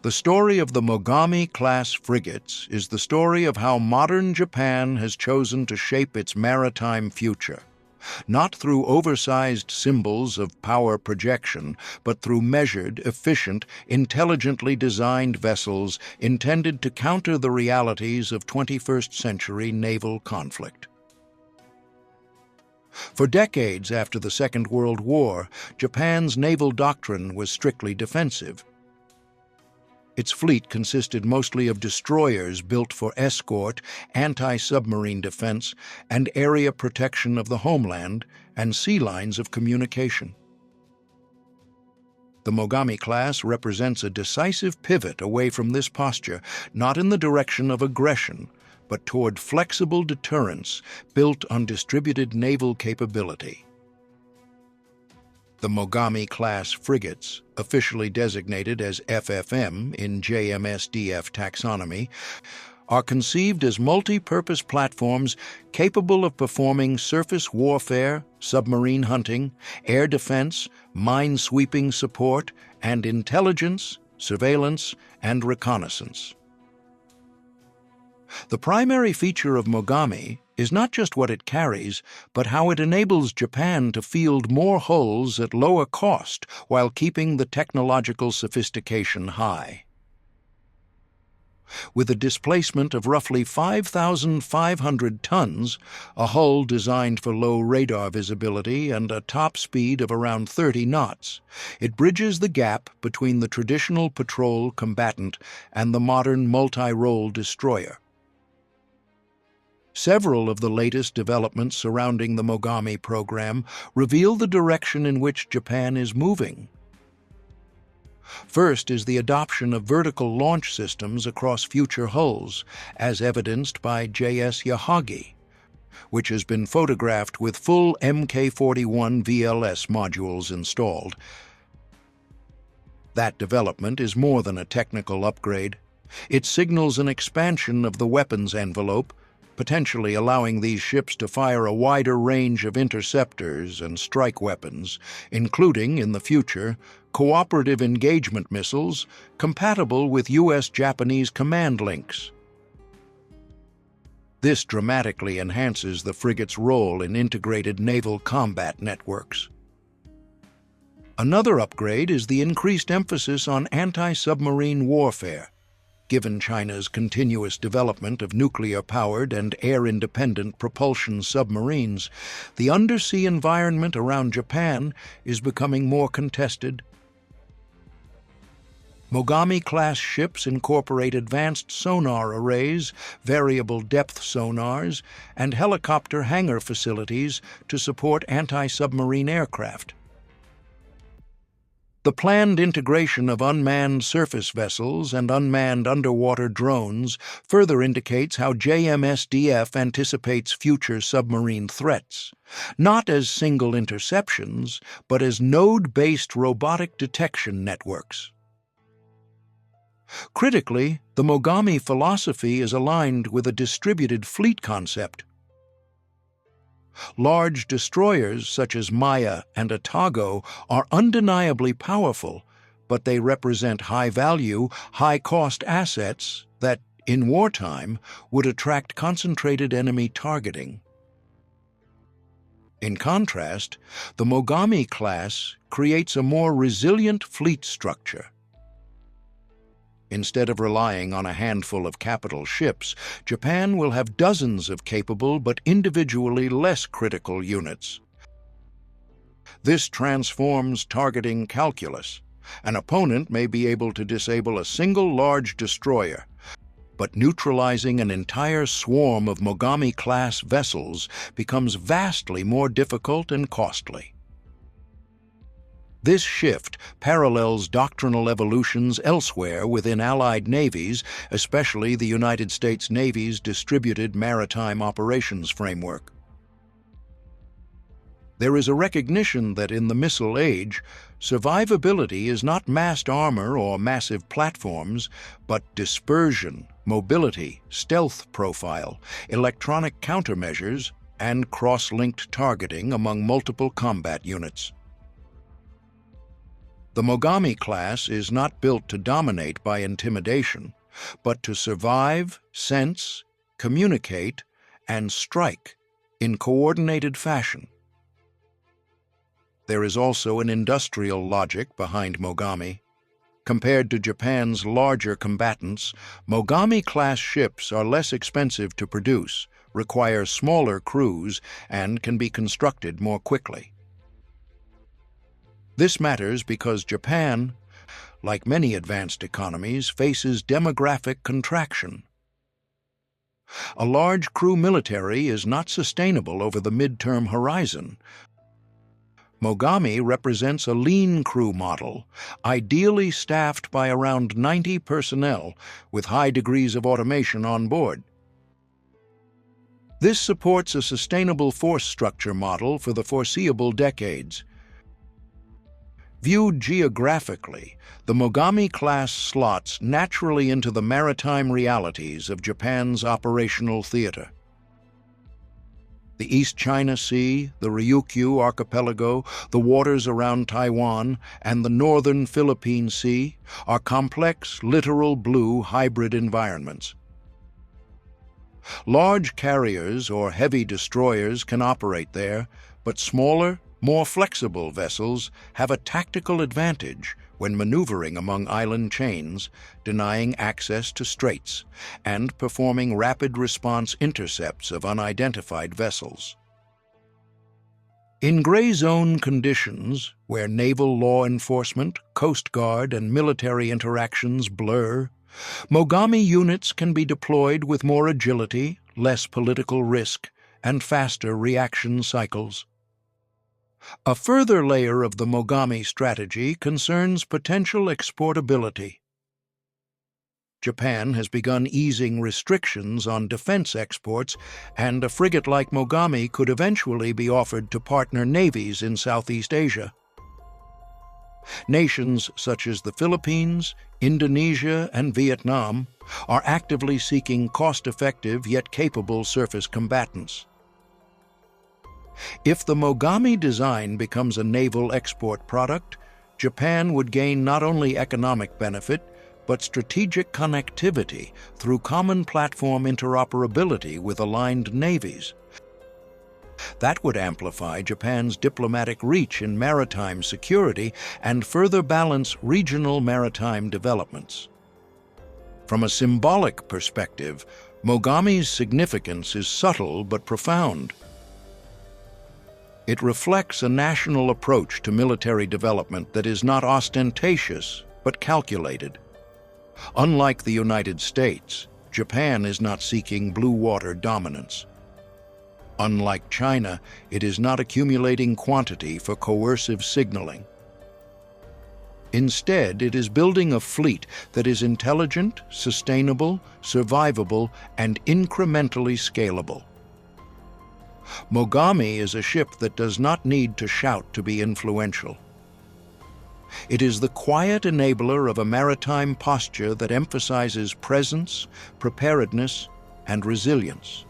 The story of the Mogami-Class Frigates is the story of how modern Japan has chosen to shape its maritime future, not through oversized symbols of power projection, but through measured, efficient, intelligently designed vessels intended to counter the realities of 21st century naval conflict. For decades after the Second World War, Japan's naval doctrine was strictly defensive. Its fleet consisted mostly of destroyers built for escort, anti-submarine defense, and area protection of the homeland and sea lines of communication. The Mogami class represents a decisive pivot away from this posture, not in the direction of aggression, but toward flexible deterrence built on distributed naval capability. The Mogami-Class Frigates, officially designated as FFM in JMSDF taxonomy, are conceived as multi-purpose platforms capable of performing surface warfare, submarine hunting, air defense, mine-sweeping support, and intelligence, surveillance, and reconnaissance. The primary feature of Mogami is not just what it carries, but how it enables Japan to field more hulls at lower cost while keeping the technological sophistication high. With a displacement of roughly 5,500 tons, a hull designed for low radar visibility, and a top speed of around 30 knots, it bridges the gap between the traditional patrol combatant and the modern multi-role destroyer. Several of the latest developments surrounding the Mogami program reveal the direction in which Japan is moving. First is the adoption of vertical launch systems across future hulls, as evidenced by JS Yahagi, which has been photographed with full Mk-41 VLS modules installed. That development is more than a technical upgrade. It signals an expansion of the weapons envelope, potentially allowing these ships to fire a wider range of interceptors and strike weapons, including, in the future, cooperative engagement missiles compatible with U.S.-Japanese command links. This dramatically enhances the frigate's role in integrated naval combat networks. Another upgrade is the increased emphasis on anti-submarine warfare. Given China's continuous development of nuclear-powered and air-independent propulsion submarines, the undersea environment around Japan is becoming more contested. Mogami-class ships incorporate advanced sonar arrays, variable depth sonars, and helicopter hangar facilities to support anti-submarine aircraft. The planned integration of unmanned surface vessels and unmanned underwater drones further indicates how JMSDF anticipates future submarine threats, not as single interceptions, but as node-based robotic detection networks. Critically, the Mogami philosophy is aligned with a distributed fleet concept. Large destroyers such as Maya and Atago are undeniably powerful, but they represent high-value, high-cost assets that, in wartime, would attract concentrated enemy targeting. In contrast, the Mogami class creates a more resilient fleet structure. Instead of relying on a handful of capital ships, Japan will have dozens of capable but individually less critical units. This transforms targeting calculus. An opponent may be able to disable a single large destroyer, but neutralizing an entire swarm of Mogami-class vessels becomes vastly more difficult and costly. This shift parallels doctrinal evolutions elsewhere within Allied navies, especially the United States Navy's distributed maritime operations framework. There is a recognition that in the missile age, survivability is not massed armor or massive platforms, but dispersion, mobility, stealth profile, electronic countermeasures, and cross-linked targeting among multiple combat units. The Mogami class is not built to dominate by intimidation, but to survive, sense, communicate, and strike in coordinated fashion. There is also an industrial logic behind Mogami. Compared to Japan's larger combatants, Mogami-class ships are less expensive to produce, require smaller crews, and can be constructed more quickly. This matters because Japan, like many advanced economies, faces demographic contraction. A large crew military is not sustainable over the mid-term horizon. Mogami represents a lean crew model, ideally staffed by around 90 personnel with high degrees of automation on board. This supports a sustainable force structure model for the foreseeable decades. Viewed geographically, the Mogami-class slots naturally into the maritime realities of Japan's operational theater. The East China Sea, the Ryukyu Archipelago, the waters around Taiwan, and the northern Philippine Sea are complex, littoral blue hybrid environments. Large carriers or heavy destroyers can operate there, but smaller, more flexible vessels have a tactical advantage when maneuvering among island chains, denying access to straits, and performing rapid response intercepts of unidentified vessels. In gray zone conditions, where naval law enforcement, coast guard, and military interactions blur, Mogami units can be deployed with more agility, less political risk, and faster reaction cycles. A further layer of the Mogami strategy concerns potential exportability. Japan has begun easing restrictions on defense exports, and a frigate like Mogami could eventually be offered to partner navies in Southeast Asia. Nations such as the Philippines, Indonesia, and Vietnam are actively seeking cost-effective yet capable surface combatants. If the Mogami design becomes a naval export product, Japan would gain not only economic benefit, but strategic connectivity through common platform interoperability with aligned navies. That would amplify Japan's diplomatic reach in maritime security and further balance regional maritime developments. From a symbolic perspective, Mogami's significance is subtle but profound. It reflects a national approach to military development that is not ostentatious, but calculated. Unlike the United States, Japan is not seeking blue water dominance. Unlike China, it is not accumulating quantity for coercive signaling. Instead, it is building a fleet that is intelligent, sustainable, survivable, and incrementally scalable. Mogami is a ship that does not need to shout to be influential. It is the quiet enabler of a maritime posture that emphasizes presence, preparedness, and resilience.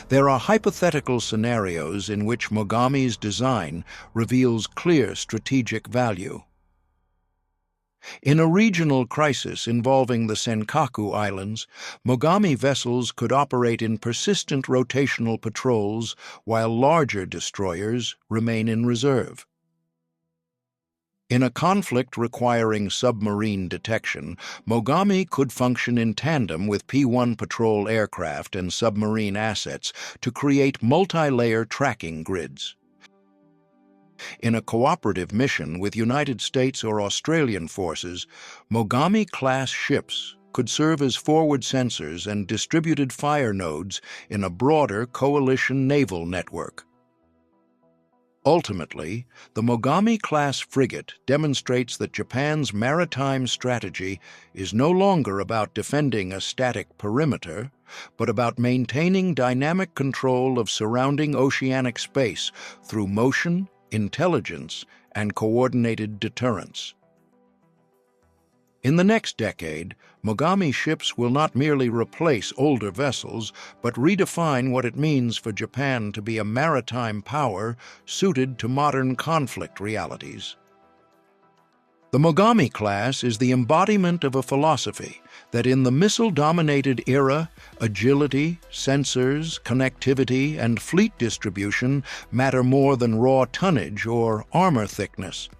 There are hypothetical scenarios in which Mogami's design reveals clear strategic value. In a regional crisis involving the Senkaku Islands, Mogami vessels could operate in persistent rotational patrols while larger destroyers remain in reserve. In a conflict requiring submarine detection, Mogami could function in tandem with P-1 patrol aircraft and submarine assets to create multi-layer tracking grids. In a cooperative mission with United States or Australian forces, Mogami-class ships could serve as forward sensors and distributed fire nodes in a broader coalition naval network. Ultimately, the Mogami-class frigate demonstrates that Japan's maritime strategy is no longer about defending a static perimeter, but about maintaining dynamic control of surrounding oceanic space through motion, intelligence, and coordinated deterrence. In the next decade, Mogami ships will not merely replace older vessels, but redefine what it means for Japan to be a maritime power suited to modern conflict realities. The Mogami-Class is the embodiment of a philosophy that in the missile-dominated era, agility, sensors, connectivity, and fleet distribution matter more than raw tonnage or armor thickness.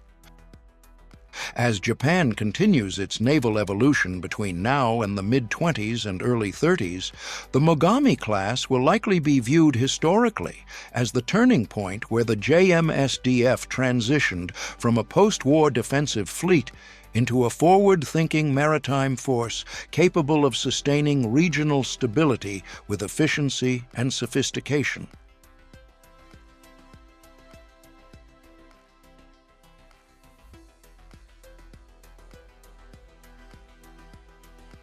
As Japan continues its naval evolution between now and the mid-20s and early 30s, the Mogami-Class will likely be viewed historically as the turning point where the JMSDF transitioned from a post-war defensive fleet into a forward-thinking maritime force capable of sustaining regional stability with efficiency and sophistication.